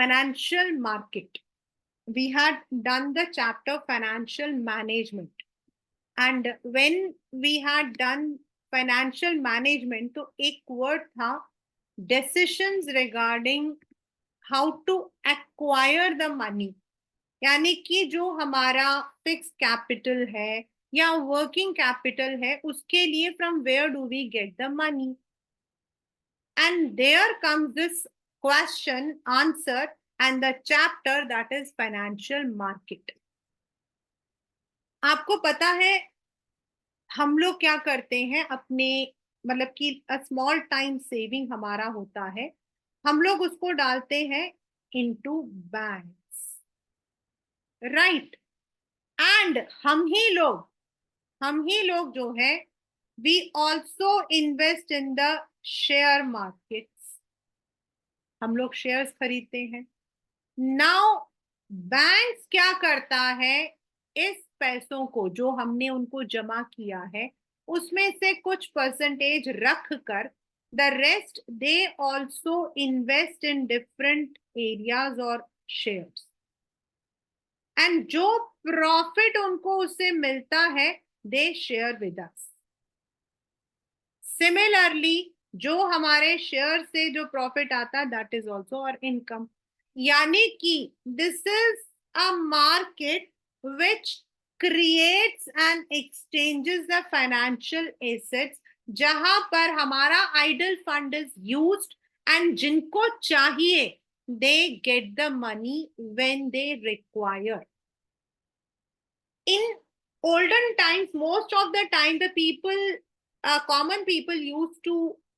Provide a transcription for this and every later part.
financial market. We had done the chapter financial management, and when we had done financial management, तो एक word था decisions regarding how to acquire the money. यानी कि जो हमारा fix capital है या वर्किंग कैपिटल है, उसके लिए from where do we get the money. And there comes this question answer and the chapter that is financial market. आपको पता है हम लोग क्या करते हैं अपने, मतलब कि स्मॉल टाइम सेविंग हमारा होता है, हम लोग उसको डालते हैं इनटू बैंक्स, राइट. एंड हम ही लोग जो है we also invest in the share markets. हम लोग शेयर्स खरीदते हैं. नाउ बैंक क्या करता है, इस पैसों को जो हमने उनको जमा किया है उसमें से कुछ परसेंटेज रख कर the rest they also invest in different areas और शेयर्स. एंड जो प्रॉफिट उनको उससे मिलता है they share with us. Similarly जो हमारे शेयर से जो प्रॉफिट आता दैट इज ऑल्सो और इनकम. यानी कि this is a market which creates and exchanges the financial assets, जहां पर हमारा idle fund is used and जिनको चाहिए they get the money when they require. In olden times, most of the time the people, common people used to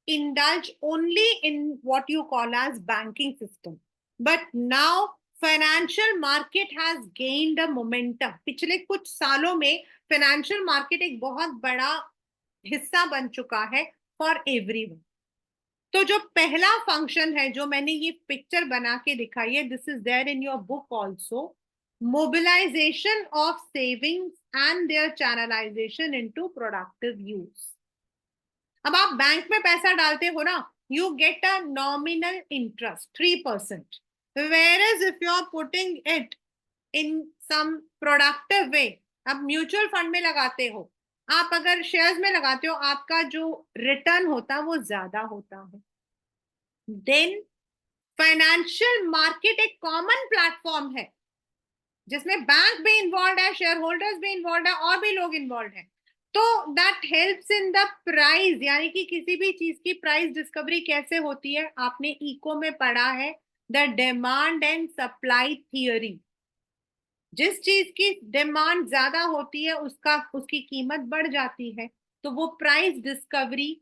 indulge only in what you call as banking system. But now financial market has gained a momentum. पिछले कुछ सालों में financial market एक बहुत बड़ा हिस्सा बन चुका है for everyone. तो जो पहला फंक्शन है जो मैंने ये पिक्चर बना के दिखाई है, this is there in your book also, mobilization of savings and their channelization into productive use. अब आप बैंक में पैसा डालते हो ना, you get a nominal interest 3%, whereas if you are putting it in some productive way, आप mutual fund में लगाते हो, आप अगर शेयर्स में लगाते हो, आपका जो रिटर्न होता है वो ज्यादा होता है. देन फाइनेंशियल मार्केट एक कॉमन प्लेटफॉर्म है जिसमें बैंक भी इन्वॉल्व है, शेयर होल्डर्स भी इन्वॉल्व है और भी लोग इन्वॉल्व है. तो that helps in the price, यानी कि किसी भी चीज की प्राइस डिस्कवरी कैसे होती है, आपने इको में पढ़ा है the demand and supply theory. जिस चीज की डिमांड ज्यादा होती है उसकी कीमत बढ़ जाती है, तो वो price discovery.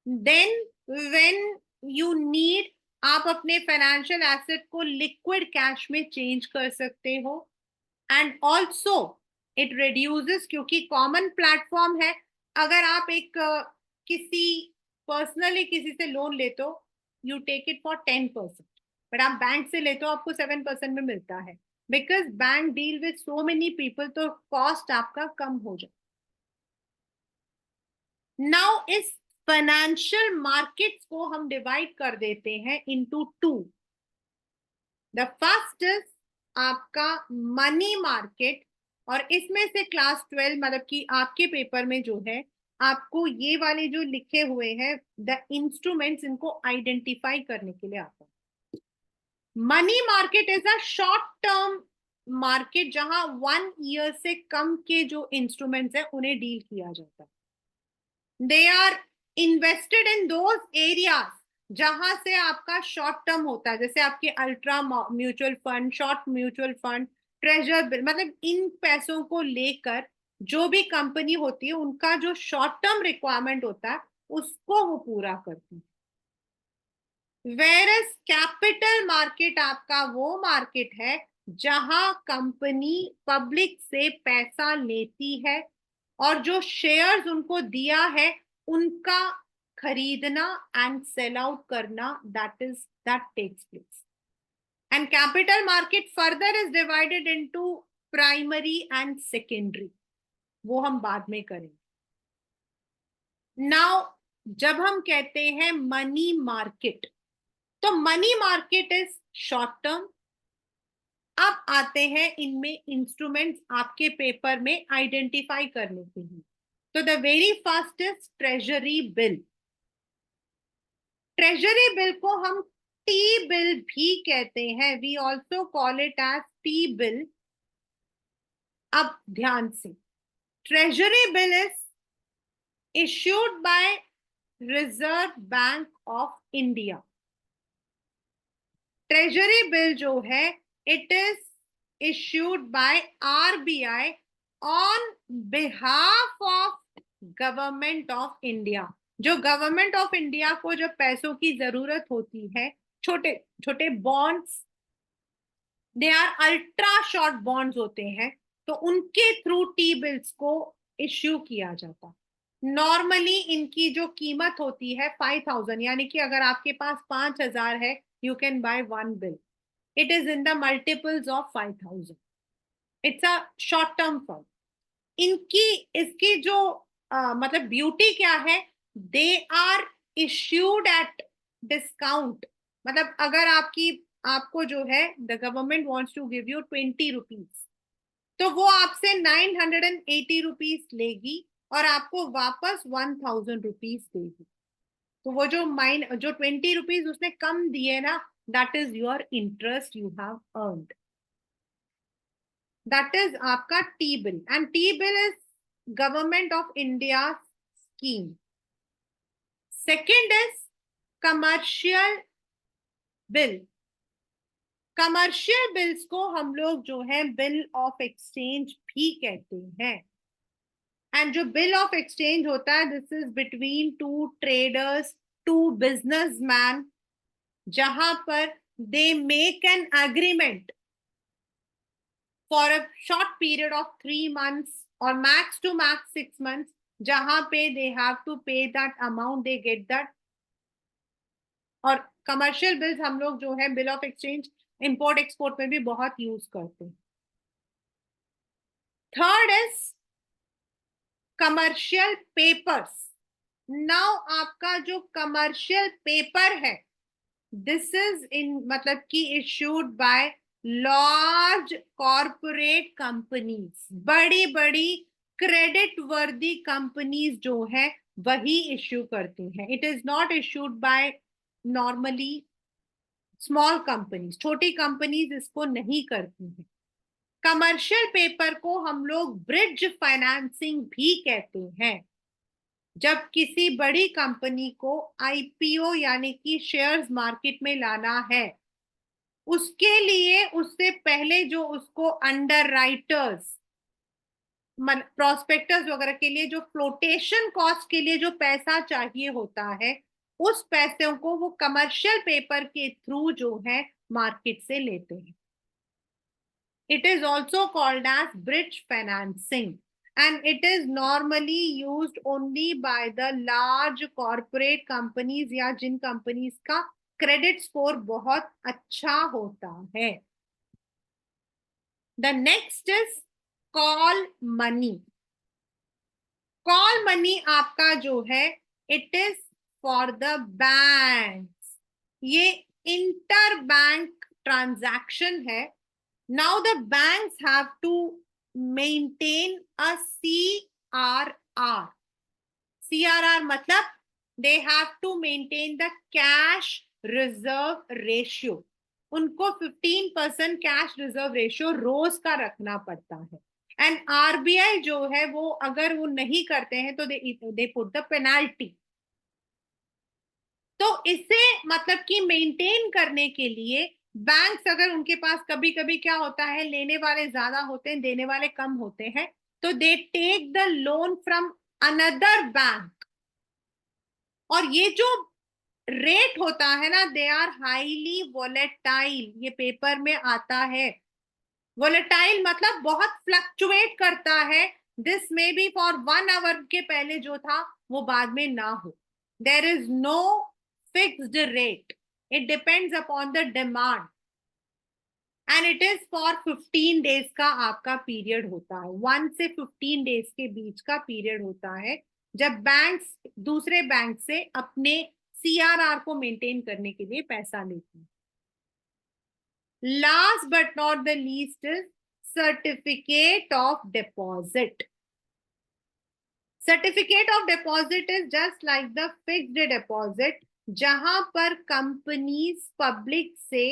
Then when you need, आप अपने फाइनेंशियल एसेट को लिक्विड कैश में चेंज कर सकते हो. एंड ऑल्सो इट रिड्यूसेस, क्योंकि कॉमन प्लेटफॉर्म है. अगर आप एक किसी पर्सनली किसी से लोन लेते हो, you take it for 10%, but आप बैंक से लेते हो आपको 7% में मिलता है, because bank deal with so many people, तो कॉस्ट आपका कम हो जाए. नाउ इस फाइनेंशियल मार्केट्स को हम डिवाइड कर देते हैं into two. The first is आपका मनी मार्केट, और इसमें से क्लास 12 मतलब कि आपके पेपर में जो है आपको ये वाले जो लिखे हुए हैं द इंस्ट्रूमेंट्स, इनको आइडेंटिफाई करने के लिए आता है. Money market is a short term market जहां 1 ईयर से कम के जो इंस्ट्रूमेंट्स है उन्हें डील किया जाता है. They are invested in those areas जहां से आपका शॉर्ट टर्म होता है, जैसे आपके ultra mutual fund, short mutual fund, treasury bill, मतलब इन पैसों को लेकर जो भी कंपनी होती है उनका जो शॉर्ट टर्म रिक्वायरमेंट होता है उसको वो पूरा करती है. वेयरएज कैपिटल मार्केट आपका वो मार्केट है जहां कंपनी पब्लिक से पैसा लेती है और जो शेयर्स उनको दिया है उनका खरीदना एंड सेल आउट करना, that takes place. And capital market further is divided into primary and secondary, वो हम बाद में करेंगे. Now जब हम कहते हैं मनी मार्केट, तो money market is short term. अब आते हैं इनमें इंस्ट्रूमेंट्स आपके पेपर में आइडेंटिफाई करने के लिए। तो the very first is treasury bill. Treasury bill को हम टी बिल भी कहते हैं, we also call it as T bill. अब ध्यान से, treasury bill is issued by Reserve Bank of India. Treasury bill जो है it is issued by RBI on behalf of government of India. जो government of India को जब पैसों की जरूरत होती है, छोटे छोटे bonds, they are ultra short bonds होते हैं, तो उनके थ्रू टी बिल्स को इश्यू किया जाता। नॉर्मली इनकी जो कीमत होती है 5,000, यानी कि अगर आपके पास 5,000 है, you can buy one bill. It is in the multiples of 5,000। It's a short term fund. इनकी इसकी जो मतलब ब्यूटी क्या है, they are issued at discount. मतलब अगर आपको जो है the government wants to give you 20 rupees, तो वो आपसे 980 रुपीज लेगी और आपको वापस 1,000 रुपीज देगी। तो वो जो 20 रुपीज उसने कम दिए ना, that is your interest you have earned. That is आपका T bill, and T bill is government of India scheme. Second is commercial bill. Commercial bills को हम लोग जो है बिल ऑफ एक्सचेंज भी कहते हैं। एंड जो बिल ऑफ एक्सचेंज होता है, this is between two traders, two businessman, जहां पर they make an agreement for a short period of 3 months और मैक्स टू मैक्स 6 months, जहां पे they have to pay that amount, they get that. और commercial bills हम लोग जो है bill of exchange import export में भी बहुत यूज करते हैं। Third is commercial papers. Now आपका जो कमर्शियल पेपर है, दिस इज इन मतलब कि issued by large corporate companies. बड़ी बड़ी क्रेडिट वर्दी कंपनीज जो है वही इश्यू करती हैं। It is not issued by normally small companies, छोटी कंपनीज इसको नहीं करती हैं। कमर्शियल पेपर को हम लोग ब्रिज फाइनेंसिंग भी कहते हैं। जब किसी बड़ी कंपनी को आईपीओ यानी कि शेयर्स मार्केट में लाना है, उसके लिए उससे पहले जो उसको अंडर राइटर्स, प्रोस्पेक्टस वगैरह के लिए जो फ्लोटेशन कॉस्ट के लिए जो पैसा चाहिए होता है, उस पैसों को वो कमर्शियल पेपर के थ्रू जो है मार्केट से लेते हैं। It is also called as bridge financing, and it is normally used only by the large corporate companies या जिन कंपनीज का क्रेडिट स्कोर बहुत अच्छा होता है। The next is call money. Call money आपका जो है it is for the banks. ये इंटर बैंक ट्रांजैक्शन है। Now the banks have to maintain a CRR. CRR मतलब they have to maintain the cash reserve ratio. उनको 15% cash reserve ratio रोज का रखना पड़ता है। एंड आरबीआई जो है वो अगर वो नहीं करते हैं तो दे पुट द पेनाल्टी। तो इसे मतलब कि मेंटेन करने के लिए बैंक्स, अगर उनके पास कभी कभी क्या होता है, लेने वाले ज्यादा होते हैं, देने वाले कम होते हैं, तो they take the loan from another bank. और ये जो रेट होता है ना, दे आर हाईली वोलेटाइल। ये पेपर में आता है। वोलेटाइल मतलब बहुत फ्लक्चुएट करता है। This may be for 1 hour के पहले जो था वो बाद में ना हो। There is no fixed rate, it depends upon the demand, and it is for 15 days का आपका पीरियड होता है। 1 से 15 डेज के बीच का पीरियड होता है जब बैंक्स दूसरे बैंक से अपने सीआरआर को मेंटेन करने के लिए पैसा लेते हैं। Last but not the least is certificate of deposit. Certificate of deposit is just like the fixed deposit, जहां पर कंपनीज पब्लिक से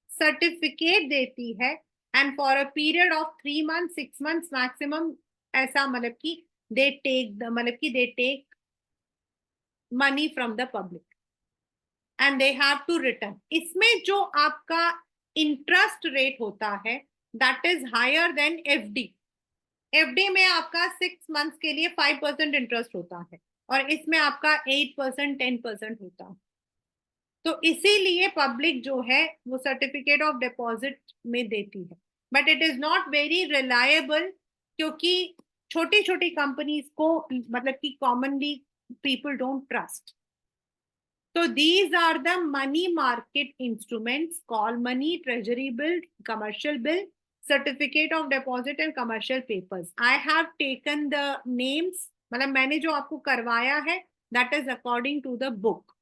सर्टिफिकेट देती है and for a period of 3 months 6 months maximum, ऐसा मतलब कि they take money from the public and they have to return. इसमें जो आपका इंटरेस्ट रेट होता है that is higher than FD. FD में आपका 6 months के लिए 5% इंटरेस्ट होता है और इसमें आपका 8% 10% होता है. तो इसीलिए पब्लिक जो है वो सर्टिफिकेट ऑफ डिपॉजिट में देती है, but it is not very reliable, क्योंकि छोटी छोटी कंपनीज को मतलब कि commonly people don't trust. So these are the money market instruments: call money, treasury bill, commercial bill, certificate of deposit and commercial papers. I have taken the names, मतलब मैंने जो आपको करवाया है that is according to the book.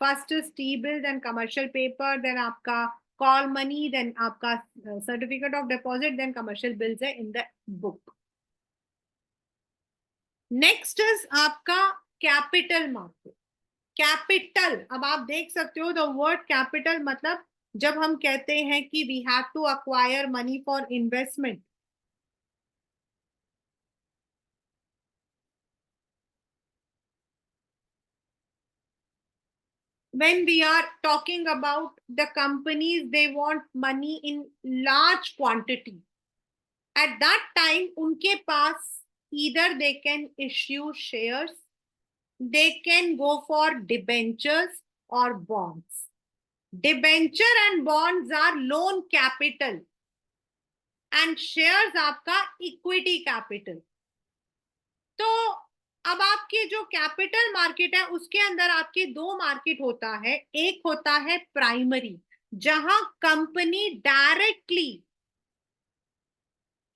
First is T-bill, then commercial paper, then आपका call money, then आपका certificate of deposit, then commercial bills है in the book. Next is आपका capital market. कैपिटल, अब आप देख सकते हो द वर्ड कैपिटल मतलब जब हम कहते हैं कि we have to acquire money for investment, when we are talking about the companies, they want money in large quantity. At that time उनके पास either they can issue shares, they can go for debentures or bonds. Debenture and bonds are loan capital and shares आपका equity capital. तो अब आपके जो capital market है उसके अंदर आपके दो मार्केट होता है. एक होता है प्राइमरी, जहां company directly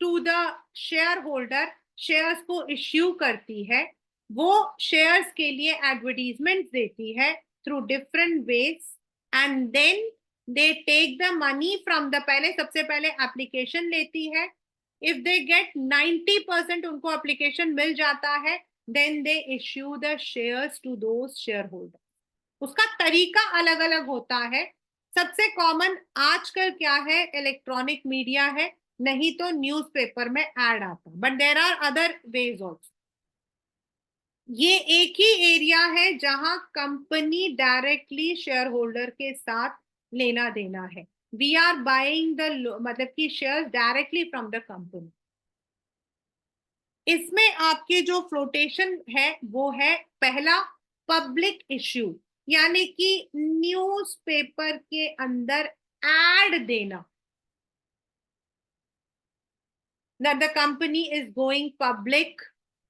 to the shareholder shares को इश्यू करती है. वो शेयर्स के लिए एडवर्टीजमेंट देती है through different ways and then they take the money from the, पहले सबसे पहले एप्लीकेशन लेती है. इफ दे गेट 90% उनको एप्लीकेशन मिल जाता है, then they issue the shares to those shareholder. उसका तरीका अलग अलग होता है. सबसे कॉमन आजकल क्या है, इलेक्ट्रॉनिक मीडिया है, नहीं तो न्यूज़पेपर में एड आता, but there are other ways also. ये एक ही एरिया है जहां कंपनी डायरेक्टली शेयर होल्डर के साथ लेना देना है. वी आर बाइंग द मतलब कि share directly from the company. इसमें आपके जो फ्लोटेशन है वो है पहला पब्लिक इश्यू, यानी कि न्यूज़पेपर के अंदर एड देना that the company is going public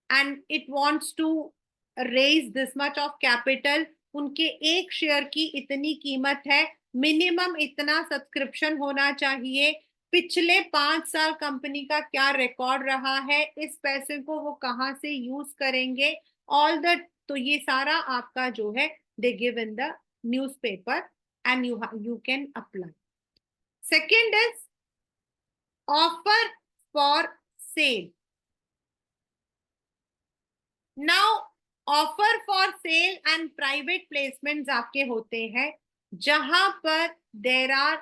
and it wants to raise this much of capital. उनके एक शेयर की इतनी कीमत है, मिनिमम इतना सब्सक्रिप्शन होना चाहिए, पिछले 5 साल कंपनी का क्या रिकॉर्ड रहा है, इस पैसे को वो कहां से यूज करेंगे, ऑल द. तो ये सारा आपका जो है they give in the newspaper and you can apply. Second is offer for sale. Now offer for sale and private placements आपके होते हैं जहां पर देर आर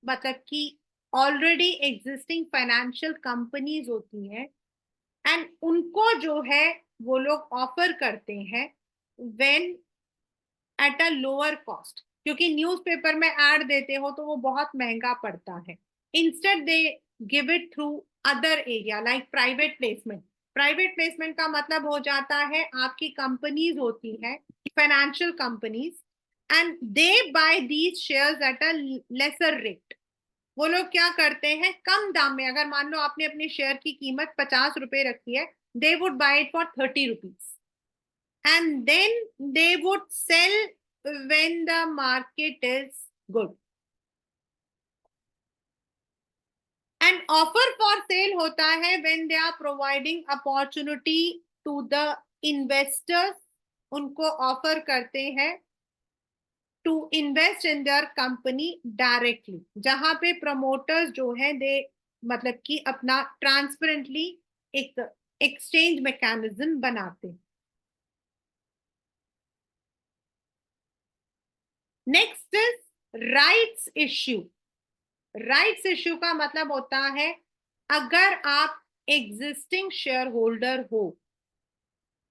मतलब कि ऑलरेडी एग्जिस्टिंग फाइनेंशियल कंपनीज होती हैं एंड उनको जो है वो लोग ऑफर करते हैं when at a lower cost, क्योंकि न्यूज़पेपर में ऐड देते हो तो वो बहुत महंगा पड़ता है. Instead they give it through other area like private placement. Private placement का मतलब हो जाता है आपकी कंपनीज होती है, financial companies, and they buy these shares at a lesser rate. वो लोग क्या करते हैं, कम दाम में, अगर मान लो आपने अपने शेयर की कीमत 50 रुपए रखी है, they would buy it for 30 rupees and then they would sell when the market is good. And offer for sale होता है when they are providing opportunity to the investors. उनको ऑफर करते हैं to invest in their company directly, जहां पे promoters जो है दे मतलब कि अपना ट्रांसपेरेंटली एक एक्सचेंज मैकेनिज्म बनाते हैं। Next is rights issue. Rights issue का मतलब होता है अगर आप एग्जिस्टिंग शेयर होल्डर हो,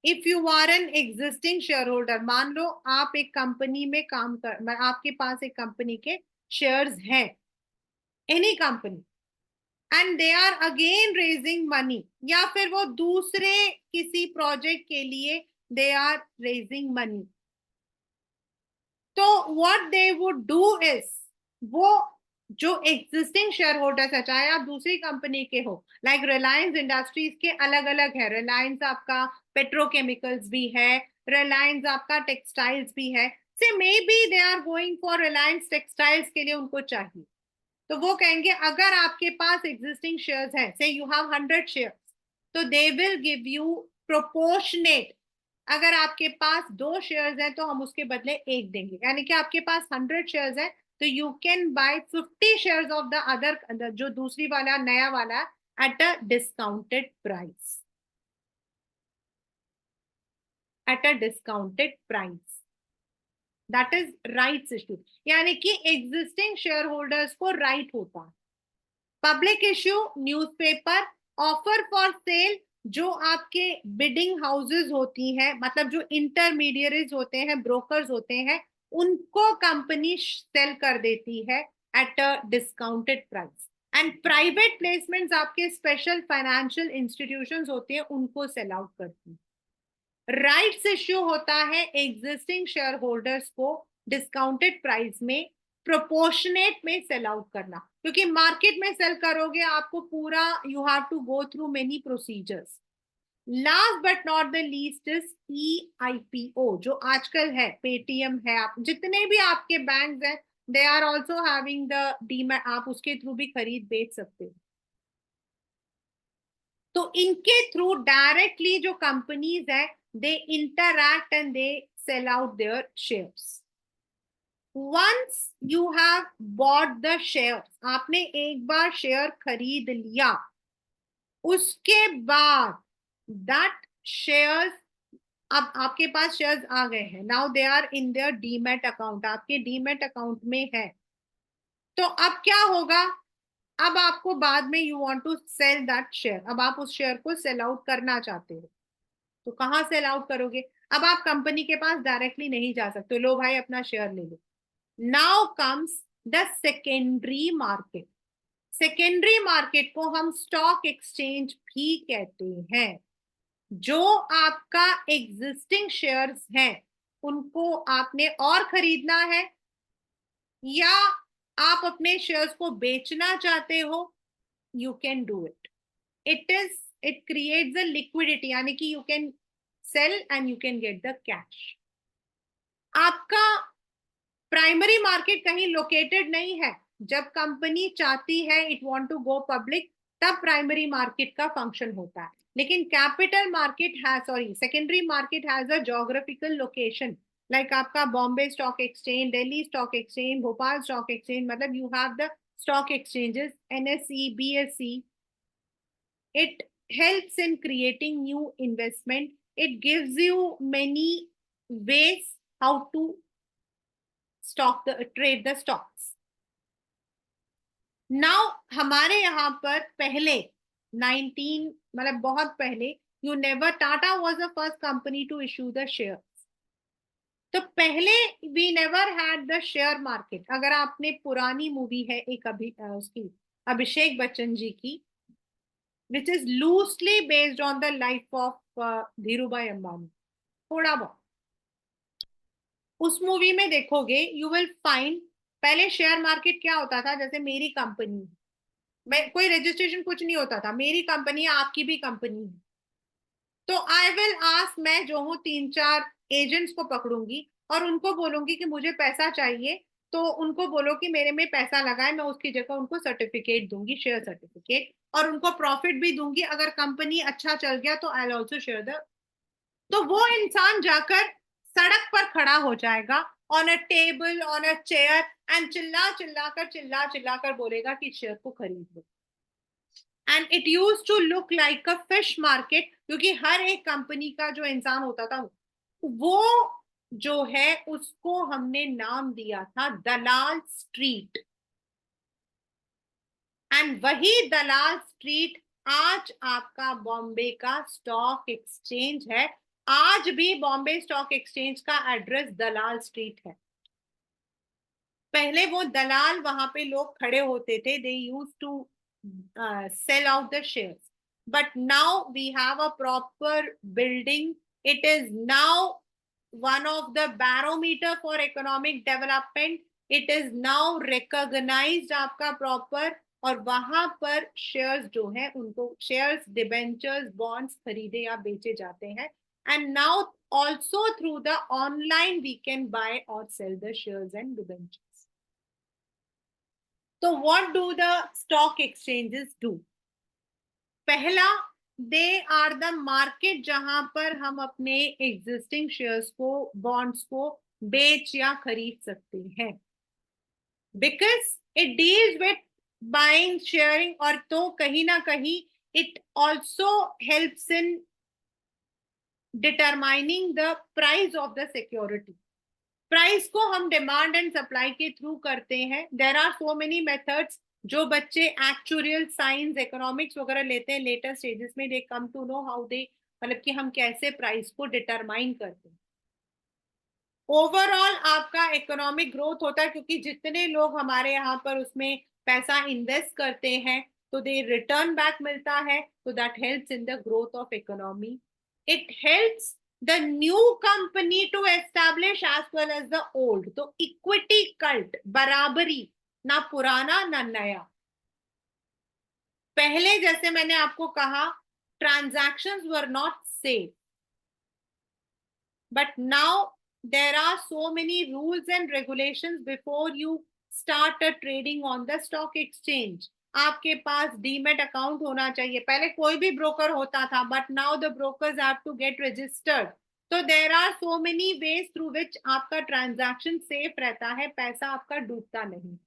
if you are an existing shareholder, मान लो आप एक कंपनी में काम कर, आपके पास एक कंपनी के शेयर्स हैं, any company, and they are again raising money, या फिर वो दूसरे किसी प्रोजेक्ट के लिए दे आर रेजिंग मनी, तो what they would do is, वो जो एग्जिस्टिंग शेयर होल्डर्स है, चाहे आप दूसरी कंपनी के हो, लाइक रिलायंस इंडस्ट्रीज के अलग अलग है, रिलायंस आपका पेट्रोकेमिकल्स भी है, रिलायंस आपका टेक्सटाइल्स भी है, say may be they are going for Reliance textiles के लिए उनको चाहिए, तो वो कहेंगे अगर आपके पास एग्जिस्टिंग शेयर्स है, से यू हैव 100 शेयर्स, तो they will give you proportionate, अगर आपके पास 2 शेयर्स हैं तो हम उसके बदले 1 देंगे, यानी कि आपके पास 100 शेयर्स है तो you can bye 50 shares of the other, जो दूसरी वाला नया वाला at a discounted price, at a discounted price, that is rights issue, यानी कि एग्जिस्टिंग शेयर होल्डर्स को राइट होता है। Public issue, newspaper, offer for sale, जो आपके बिडिंग हाउसेस होती हैं, मतलब जो इंटरमीडियरीज होते हैं, ब्रोकर्स होते हैं, उनको कंपनी सेल कर देती है at a discounted price, and private placements आपके स्पेशल फाइनेंशियल इंस्टीट्यूशंस होते हैं, उनको सेल आउट करती है। राइट्स इश्यू होता है एग्जिस्टिंग शेयर होल्डर्स को डिस्काउंटेड प्राइस में प्रोपोर्शनेट में सेल आउट करना, क्योंकि मार्केट में सेल करोगे आपको पूरा you have to go through many procedures. Last but not the least is EIPO, जो आजकल है, पेटीएम है, आप जितने भी आपके बैंक हैं, they are also having the demat, आप उसके थ्रू भी खरीद बेच सकते हो। तो इनके थ्रू डायरेक्टली जो कंपनीज है, they interact and they sell out their shares. Once you have bought the shares, आपने एक बार शेयर खरीद लिया, उसके बाद दैट शेयर्स, अब आपके पास शेयर्स आ गए हैं, now they are in their demat account, आपके डीमैट अकाउंट में है, तो अब क्या होगा, अब आपको बाद में you want to sell that share, अब आप उस शेयर को सेल आउट करना चाहते हो, तो कहां सेल आउट करोगे, अब आप कंपनी के पास डायरेक्टली नहीं जा सकते, लो भाई अपना शेयर ले लो। Now comes the secondary market. Secondary market को हम स्टॉक एक्सचेंज भी कहते हैं। जो आपका एग्जिस्टिंग शेयर्स हैं, उनको आपने और खरीदना है, या आप अपने शेयर्स को बेचना चाहते हो, you can do it. It creates a liquidity, यानी कि you can sell and you can get the cash. आपका प्राइमरी मार्केट कहीं लोकेटेड नहीं है, जब कंपनी चाहती है it want to go public, तब प्राइमरी मार्केट का फंक्शन होता है, लेकिन कैपिटल मार्केट है, sorry, secondary market has a geographical location, like आपका Bombay stock exchange, Delhi stock exchange, Bhopal stock exchange, मतलब you have the stock exchanges, NSE, BSE। it helps in creating new investment, it gives you many ways how to trade the stocks। Now हमारे यहाँ पर पहले 19, मतलब बहुत पहले, you never, Tata was the first company to issue the share, तो पहले we never had the share market. अगर आपने पुरानी मूवी है एक उसकी अभिषेक बच्चन जी की, which is loosely based on the life of Dhirubhai Ambani, थोड़ा बहुत, उस मूवी में देखोगे यू विल फाइंड, पहले शेयर मार्केट क्या होता था, जैसे मेरी कंपनी, मैं कोई रजिस्ट्रेशन कुछ नहीं होता था, मेरी कंपनी है, आपकी भी कंपनी है, तो आई विल आस्क, मैं जो हूँ 3-4 एजेंट्स को पकड़ूंगी और उनको बोलूंगी कि मुझे पैसा चाहिए, तो उनको बोलो कि मेरे में पैसा लगाए, मैं उसकी जगह उनको सर्टिफिकेट दूंगी, शेयर सर्टिफिकेट, और उनको प्रॉफिट भी दूंगी, अगर कंपनी अच्छा चल गया तो आई ऑल्सो शेयर द, तो वो इंसान जाकर सड़क पर खड़ा हो जाएगा on a table, on a chair, and चिल्ला कर बोलेगा कि शेयर को खरीद लो. And it use to look like a fish market, क्योंकि हर एक कंपनी का जो इंसान होता था वो जो है उसको हमने नाम दिया था दलाल स्ट्रीट. एंड वही दलाल स्ट्रीट आज आपका बॉम्बे का स्टॉक एक्सचेंज है. आज भी बॉम्बे स्टॉक एक्सचेंज का एड्रेस दलाल स्ट्रीट है. पहले वो दलाल वहां पे लोग खड़े होते थे, they use to sell out the shares. But now we have a proper building. It is now one of the barometer for economic development. It is now recognized आपका proper. और वहां पर शेयर्स जो है उनको शेयर्स, डिबेंचर्स, बॉन्ड्स खरीदे या बेचे जाते हैं. And now also through the online we can buy or sell the shares and debentures. So what do the stock exchanges do? पहला, दे आर द मार्केट जहां पर हम अपने एग्जिस्टिंग शेयर्स को, बॉन्ड्स को बेच या खरीद सकते हैं. Because it deals with buying, sharing, और तो कहीं ना कहीं it also helps in determining the price of the security. Price को हम डिमांड एंड सप्लाई के थ्रू करते हैं. There are so many methods. जो बच्चे एक्चुअल साइंस, इकोनॉमिक्स वगैरह लेते हैं लेटर स्टेजेस में, they come to know how they, मतलब कि हम कैसे प्राइस को डिटरमाइन करते हैं. ओवरऑल आपका इकोनॉमिक ग्रोथ होता है, क्योंकि जितने लोग हमारे यहाँ पर उसमें पैसा इन्वेस्ट करते हैं तो दे रिटर्न बैक मिलता है. तो that helps in the growth of economy. It helps the new company to establish as well as the old. तो इक्विटी कल्ट, बराबरी, ना पुराना ना नया. पहले जैसे मैंने आपको कहा, transactions were not safe, but now there are so many rules and regulations before you start a trading on the stock exchange. आपके पास डीमेट अकाउंट होना चाहिए. पहले कोई भी ब्रोकर होता था, but now the brokers have to get registered. तो there are so many ways through which आपका ट्रांजैक्शन सेफ रहता है, पैसा आपका डूबता नहीं.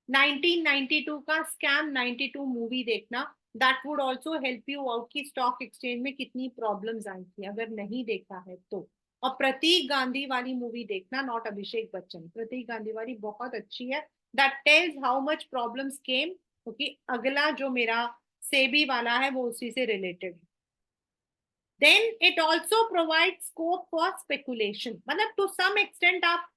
1992 का स्कैम 92 मूवी देखना, that would also help you out की स्टॉक एक्सचेंज में कितनी प्रॉब्लम्स आई थी, अगर नहीं देखा है तो. और प्रतीक गांधी वाली मूवी देखना, नॉट अभिषेक बच्चन, प्रतीक गांधी वाली बहुत अच्छी है. That tells how much problems came, क्योंकि अगला जो मेरा सेबी वाला है वो उसी से रिलेटेड है. Then it also provide scope for speculation. मतलब टू सम एक्सटेंट आप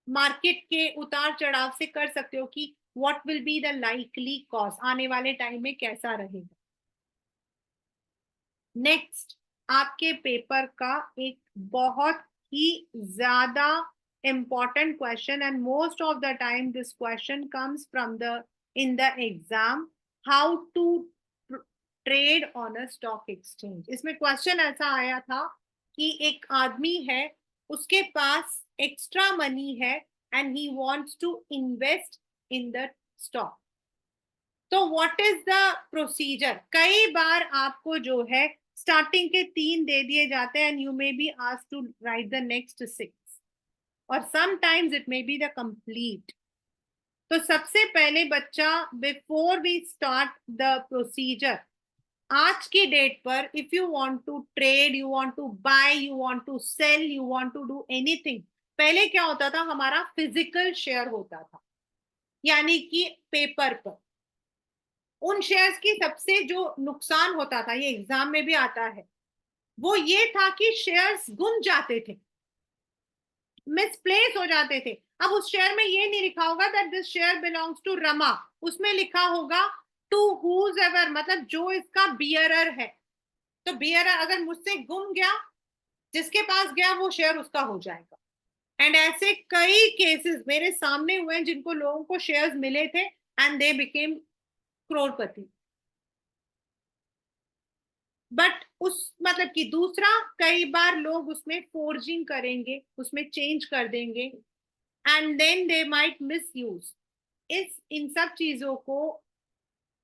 मार्केट के उतार चढ़ाव से कर सकते हो कि what will be the likely cost, आने वाले टाइम में कैसा रहेगा. नेक्स्ट, आपके पेपर का एक बहुत ही ज्यादा important question, and most of the time this question comes from the in the exam, how to trade on a stock exchange. इसमें क्वेश्चन ऐसा आया था कि एक आदमी है, उसके पास एक्स्ट्रा मनी है and he wants to invest in the stock. तो व्हाट इज द प्रोसीजर. कई बार आपको जो है स्टार्टिंग के 3 दे दिए जाते हैं and you may be asked to write the next 6, और sometimes it may be the complete. तो सबसे पहले बच्चा, before we start the procedure, आज की डेट पर if you want to trade, you want to buy, you want to sell, you want to do anything, पहले क्या होता था, हमारा फिजिकल शेयर होता था, यानी कि पेपर पर. उन शेयर्स की सबसे जो नुकसान होता था, ये एग्जाम में भी आता है, वो ये था कि शेयर्स गुम जाते थे, मिसप्लेस हो जाते थे. अब उस शेयर में ये नहीं लिखा होगा that this share belongs to Rama, उसमें लिखा होगा टू हुज एवर, मतलब जो इसका बियरर है. तो बियरर अगर मुझसे गुम गया, जिसके पास गया वो शेयर उसका हो जाएगा. एंड ऐसे कई केसेस मेरे सामने हुए हैं जिनको लोगों को शेयर्स मिले थे and they became Crorepati. But उस मतलब कि दूसरा, कई बार लोग उसमें फोर्जिंग करेंगे, उसमें चेंज कर देंगे and then they might misuse. इन सब चीजों को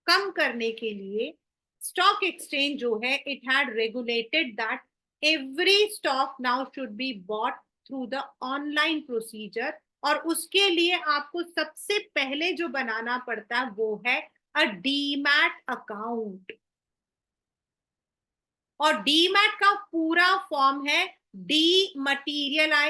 कम करने के लिए स्टॉक एक्सचेंज जो है, it had regulated that every stock now should be bought through the online procedure, और उसके लिए आपको सबसे पहले जो बनाना पड़ता है वो है अ डीमैट अकाउंट। और डीमैट का पूरा फॉर्म है डीमटीरियलाइजेशन,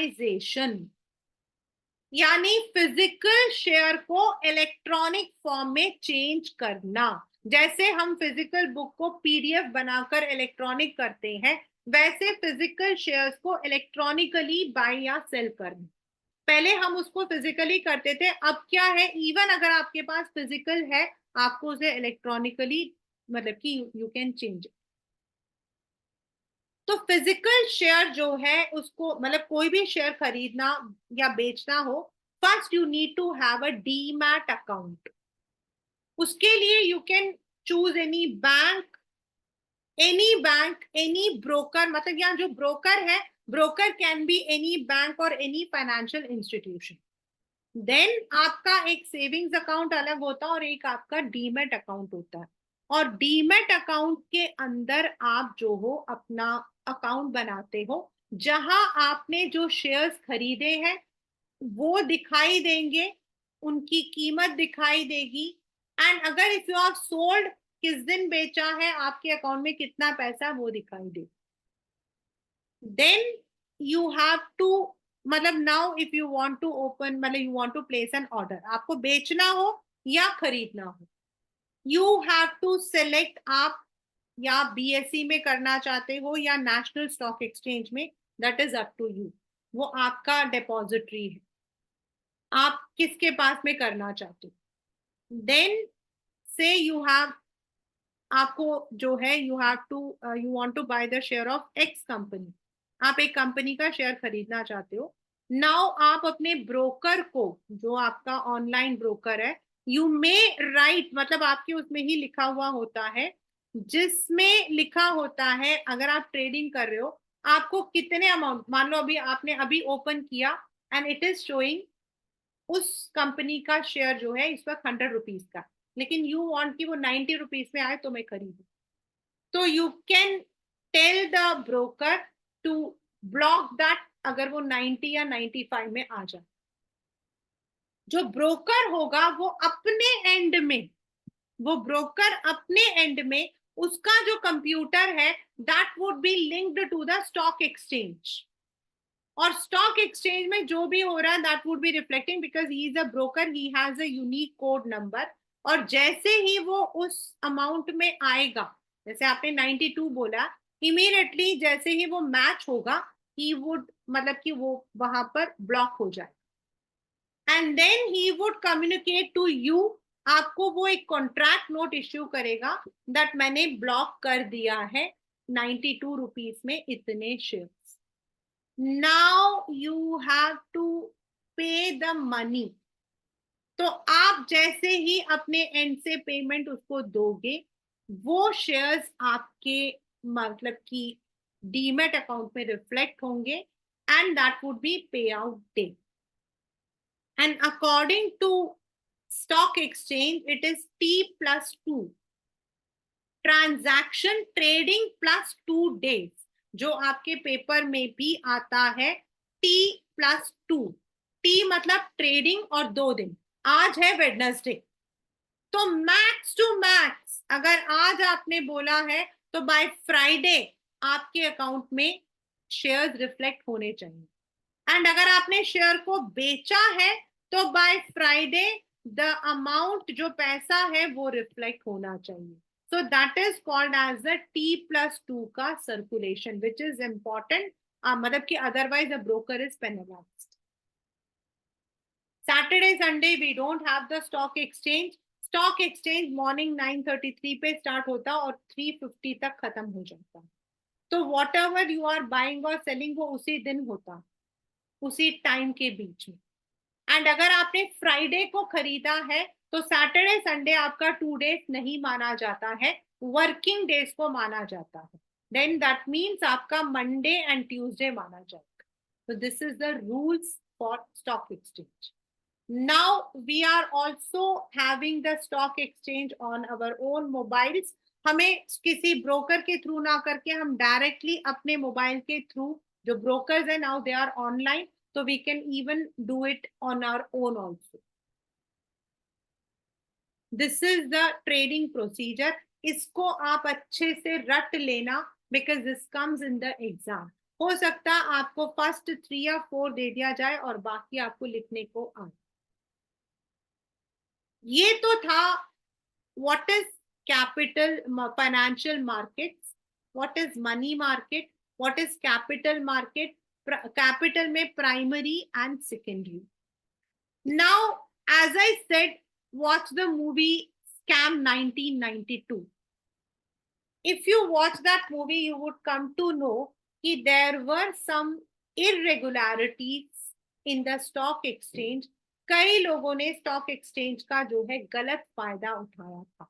यानी फिजिकल शेयर को इलेक्ट्रॉनिक फॉर्म में चेंज करना। जैसे हम फिजिकल बुक को पीडीएफ बनाकर इलेक्ट्रॉनिक करते हैं, वैसे फिजिकल शेयर्स को इलेक्ट्रॉनिकली बाय या सेल करना। पहले हम उसको फिजिकली करते थे, अब क्या है, इवन अगर आपके पास फिजिकल है, आपको उसे इलेक्ट्रॉनिकली मतलब कि यू कैन चेंज। तो फिजिकल शेयर जो है उसको मतलब कोई भी शेयर खरीदना या बेचना हो, first you need to have a demat account. उसके लिए you can choose any broker, मतलब यहाँ जो ब्रोकर है, broker can be any bank और एनी फाइनेंशियल इंस्टीट्यूशन। देन आपका एक सेविंग्स अकाउंट अलग होता है और एक आपका डीमैट अकाउंट होता है। और डीमैट अकाउंट के अंदर आप जो हो अपना अकाउंट बनाते हो, जहां आपने जो शेयर्स खरीदे हैं वो दिखाई देंगे, उनकी कीमत दिखाई देगी। एंड अगर इफ यू हैव सोल्ड, किस दिन बेचा है, आपके अकाउंट में कितना पैसा वो दिखाई दे। देन यू हैव टू, मतलब now if you want to open, मतलब you want to place an order, आपको बेचना हो या खरीदना हो, यू हैव टू सेलेक्ट आप या बीएसई में करना चाहते हो या नेशनल स्टॉक एक्सचेंज में, that is up to you. वो आपका डिपॉजिटरी है, आप किसके पास में करना चाहते हो। देन से यू हैव, आपको जो है you have to, you want to buy the share of X company, आप एक कंपनी का शेयर खरीदना चाहते हो। नाउ आप अपने ब्रोकर को, जो आपका ऑनलाइन ब्रोकर है, यू मे राइट, मतलब आपके उसमें ही लिखा हुआ होता है, जिसमें लिखा होता है अगर आप ट्रेडिंग कर रहे हो आपको कितने अमाउंट, मान लो अभी आपने अभी ओपन किया एंड इट इज शोइंग उस कंपनी का शेयर जो है इस वक्त 100 रुपीज का, लेकिन यू वांट कि वो 90 रुपीज में आए तो मैं खरीदू, तो you can tell the broker to block that अगर वो 90 या 95 में आ जाए। जो ब्रोकर होगा वो अपने एंड में, वो ब्रोकर अपने एंड में, उसका जो कंप्यूटर है that would be linked to the stock exchange, और स्टॉक एक्सचेंज में जो भी हो रहा है that would be reflecting, because he is a broker, he has a unique code number. और जैसे ही वो उस अमाउंट में आएगा, जैसे आपने 92 बोला, इमीडिएटली जैसे ही वो मैच होगा, ही वुड, मतलब कि वो वहां पर ब्लॉक हो जाए, and then he would communicate to you, आपको वो एक कॉन्ट्रैक्ट नोट इश्यू करेगा दैट मैंने ब्लॉक कर दिया है 92 रुपीज में इतने shares. Now you have to pay the money. तो आप जैसे ही अपने एंड से पेमेंट उसको दोगे, वो शेयर्स आपके मतलब कि डीमेट अकाउंट में रिफ्लेक्ट होंगे and that would be pay out day. And according to stock exchange it is T+2 transaction trading +2 days, जो आपके पेपर में भी आता है T+2। टी मतलब ट्रेडिंग और 2 दिन, आज है वेडनेसडे, तो मैक्स टू मैक्स अगर आज आपने बोला है तो बाय फ्राइडे आपके अकाउंट में शेयर्स रिफ्लेक्ट होने चाहिए। एंड अगर आपने शेयर को बेचा है तो बाय फ्राइडे द अमाउंट, जो पैसा है वो रिफ्लेक्ट होना चाहिए। So that is called as the T+2 का circulation, which is important. मतलब कि otherwise the broker is penalized. Saturday, Sunday we don't have the stock exchange. Stock exchange morning 9:33 पे start होता और 3:50 तक खत्म हो जाता। तो whatever you are buying और selling वो उसी दिन होता, उसी टाइम के बीच में। एंड अगर आपने फ्राइडे को खरीदा है तो सैटरडे संडे आपका 2 days नहीं माना जाता है, वर्किंग डेज को माना जाता है। देन दैट मीन्स आपका मंडे एंड ट्यूसडे माना जाएगा। तो this is the rules for stock exchange. Now we are also having the stock exchange on our own mobiles. हमें किसी ब्रोकर के थ्रू ना करके हम डायरेक्टली अपने मोबाइल के थ्रू जो ब्रोकर्स है नाउ दे आर ऑनलाइन, तो we can even do it on our own also. This is the trading procedure. इसको आप अच्छे से रट लेना, because this comes in the exam. हो सकता है आपको फर्स्ट 3 या 4 दे दिया जाए और बाकी आपको लिखने को आए. ये तो था what is capital, financial markets, what is money market, what is capital market. Capital में primary and secondary. Now as I said, watch the movie Scam 1992. If you watch that movie, you would come to know that there were some irregularities in the stock exchange. कई लोगों ने stock exchange का जो है गलत फायदा उठाया था.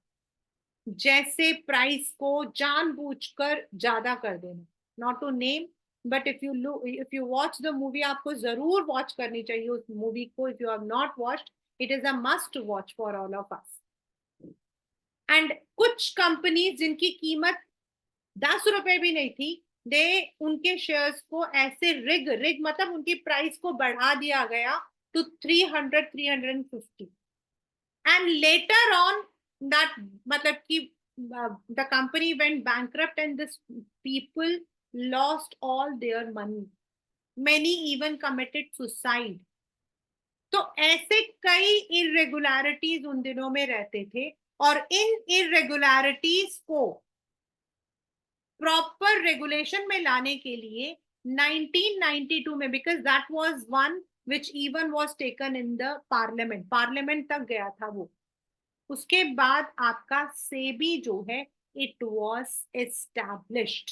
जैसे प्राइस को जानबूझकर ज्यादा कर देना, not to name, but if you watch the movie, आपको जरूर वॉच करनी चाहिए उस मूवी को. If you have not watched, it is a must watch for all of us. And कुछ कंपनीज जिनकी कीमत 10 रुपए भी नहीं थी, उनके शेयर्स को ऐसे रिग मतलब उनकी प्राइस को बढ़ा दिया गया to 300, 350. And later on that, मतलब कि the company went bankrupt and this people lost all their money. Many even committed suicide. तो ऐसे कई इरेगुलरिटीज उन दिनों में रहते थे, और इन इरेगुलरिटीज को प्रॉपर रेगुलेशन में लाने के लिए 1992 में, because that was one which even was taken in the parliament तक गया था वो. उसके बाद आपका सेबी जो है, इट वाज एस्टैब्लिश्ड.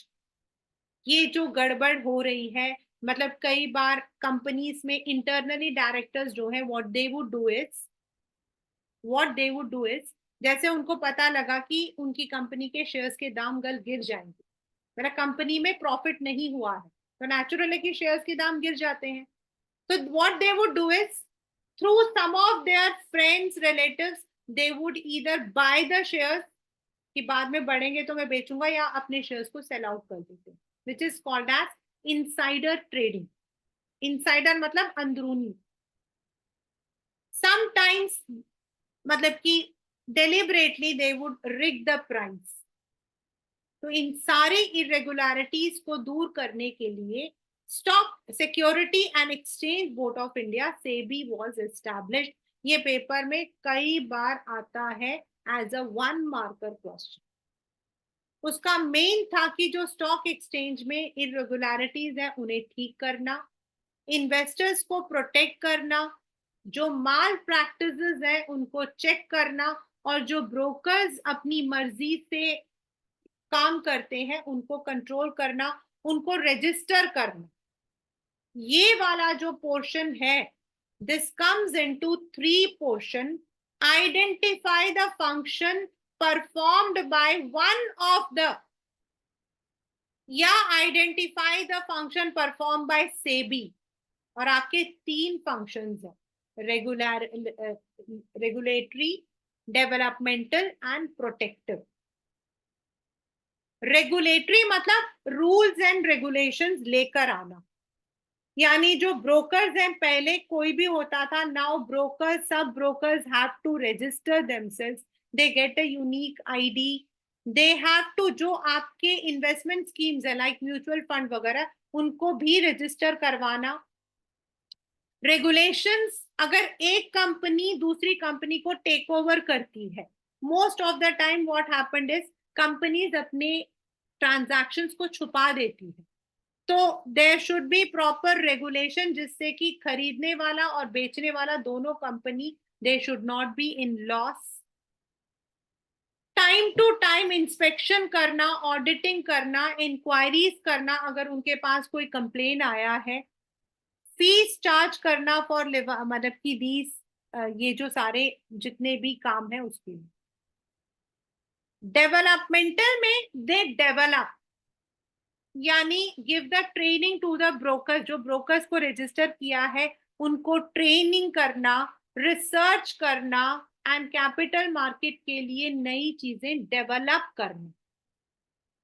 ये जो गड़बड़ हो रही है, मतलब कई बार कंपनीज में इंटरनली डायरेक्टर्स जो है, what they would do is, जैसे उनको पता लगा कि उनकी कंपनी के शेयर्स के दाम गिर जाएंगे, मतलब कंपनी में प्रॉफिट नहीं हुआ है, तो नेचुरल है कि शेयर्स के दाम गिर जाते हैं. तो what they would do is, through some of their friends, relatives, they would either buy the shares, कि बाद में बढ़ेंगे तो मैं बेचूंगा, या अपने शेयर्स को सेल आउट कर देते हैं, which is called as insider trading. Insider मतलब अंदरूनी. समटाइम्स मतलब कि deliberately they would rig the price. तो इन सारे इरेगुलरिटीज को दूर करने के लिए stock security and exchange board of India, SEBI, was established. ये पेपर में कई बार आता है एज अ 1 मार्कर क्वेश्चन. उसका मेन था कि जो स्टॉक एक्सचेंज में इरेगुलरिटीज है उन्हें ठीक करना, इन्वेस्टर्स को प्रोटेक्ट करना, जो माल प्रैक्टिसेस है उनको चेक करना, और जो ब्रोकर्स अपनी मर्जी से काम करते हैं उनको कंट्रोल करना, उनको रजिस्टर करना. ये वाला जो पोर्शन है, this comes into 3 portion. Identify the function performed by one of the, या identify the function perform by SEBI. और आपके 3 फंक्शंस हैं, regulatory, developmental and protective. Regulatory मतलब रूल्स एंड रेगुलेशंस लेकर आना, यानी जो ब्रोकर्स हैं, पहले कोई भी होता था, नाउ ब्रोकर्स, सब brokers have to register themselves, they get a unique ID, they have to, जो आपके इन्वेस्टमेंट स्कीम्स है लाइक म्यूचुअल फंड वगैरह, उनको भी रजिस्टर करवाना. रेगुलेशंस, अगर एक कंपनी दूसरी कंपनी को टेक ओवर करती है, most of the time what happened is, companies अपने ट्रांजैक्शंस को छुपा देती है. तो there should be proper regulation, जिससे कि खरीदने वाला और बेचने वाला दोनों company, they should not be in loss. Time to time inspection करना, ऑडिटिंग करना, इंक्वायरीज करना अगर उनके पास कोई कंप्लेन आया है, फीस चार्ज करना फॉर मतलब कि दीज, ये जो सारे जितने भी काम है उसके लिए. डेवलपमेंटल में दे डेवलप, यानी give the training to the broker, जो ब्रोकर्स को रजिस्टर किया है उनको ट्रेनिंग करना, रिसर्च करना, एंड कैपिटल मार्केट के लिए नई चीजें डेवलप करना.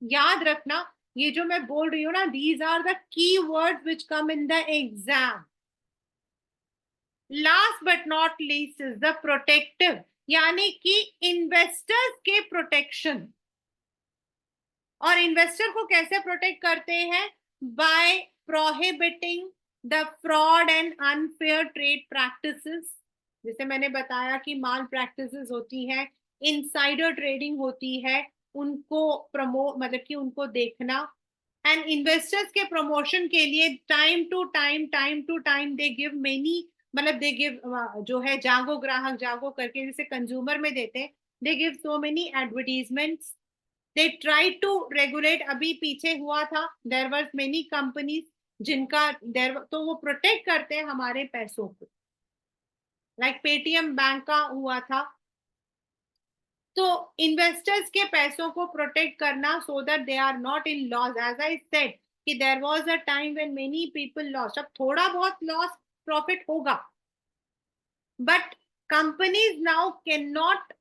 याद रखना, ये जो मैं बोल रही हूँ ना, these are the key words which come in the exam. Last but not least is the protective, यानी कि इन्वेस्टर्स के प्रोटेक्शन. और इन्वेस्टर को कैसे प्रोटेक्ट करते हैं? By prohibiting the fraud and unfair trade practices. जैसे मैंने बताया कि माल प्रैक्टिसेस होती है, इनसाइडर ट्रेडिंग होती है, उनको मतलब कि उनको देखना. एंड इन्वेस्टर्स के प्रमोशन के लिए time to time they give many, मतलब दे गिव, जो है जागो ग्राहक जागो करके जैसे कंज्यूमर में देते हैं, they give so many advertisements. They try to regulate. अभी पीछे हुआ था, देयर वर मेनी कंपनीज जिनका तो वो प्रोटेक्ट करते हैं हमारे पैसों को. लाइक पेटीएम बैंक का हुआ था. तो इन्वेस्टर्स के पैसों को प्रोटेक्ट करना so that they are not in loss. As I said कि there was a time when many people loss. अब थोड़ा बहुत लॉस प्रॉफिट होगा, but companies now can not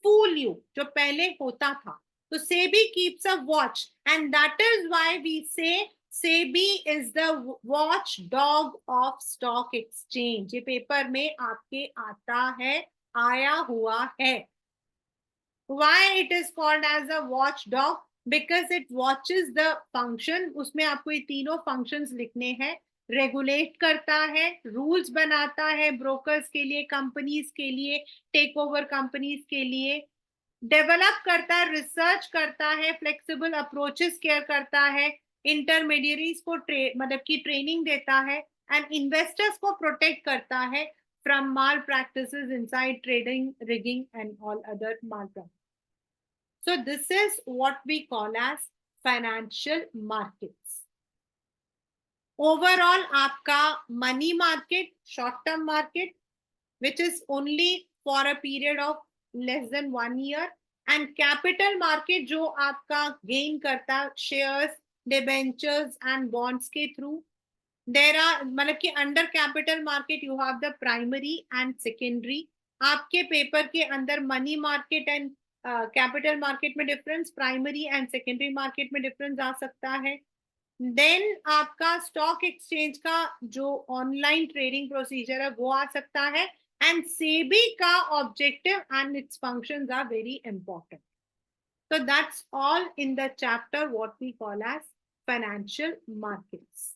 fool you, जो पहले होता था. तो SEBI keeps a watch, and that is why we say SEBI is the watch dog of stock exchange. ये पेपर में आपके आता है, आया हुआ है. Why it is called as a watchdog? Because it watches the function. उसमें आपको ये तीनों functions लिखने हैं. रेगुलेट करता है, रूल्स बनाता है ब्रोकर्स के लिए, कंपनीज के लिए, टेक ओवर कंपनीज के लिए, डेवलप करता है, रिसर्च करता है, फ्लेक्सिबल अप्रोचेस केयर करता है, इंटरमीडियरीज को मतलब की ट्रेनिंग देता है, एंड इन्वेस्टर्स को प्रोटेक्ट करता है from mall practices inside trading, rigging and all other mall practice. So this is what we call as financial markets. Overall, आपका money market, short-term market, which is only for a period of less than 1 year, and capital market जो आपका gain करता shares, debentures and bonds के through. There are, मतलब कि under capital market you have the primary and secondary. आपके paper के अंदर money market and capital market में difference, primary and secondary market में डिफरेंस आ सकता है. देन आपका स्टॉक एक्सचेंज का जो ऑनलाइन ट्रेडिंग प्रोसीजर है वो आ सकता है. एंड सेबी का objective and its functions are very important. So that's all in the chapter what we call as financial markets.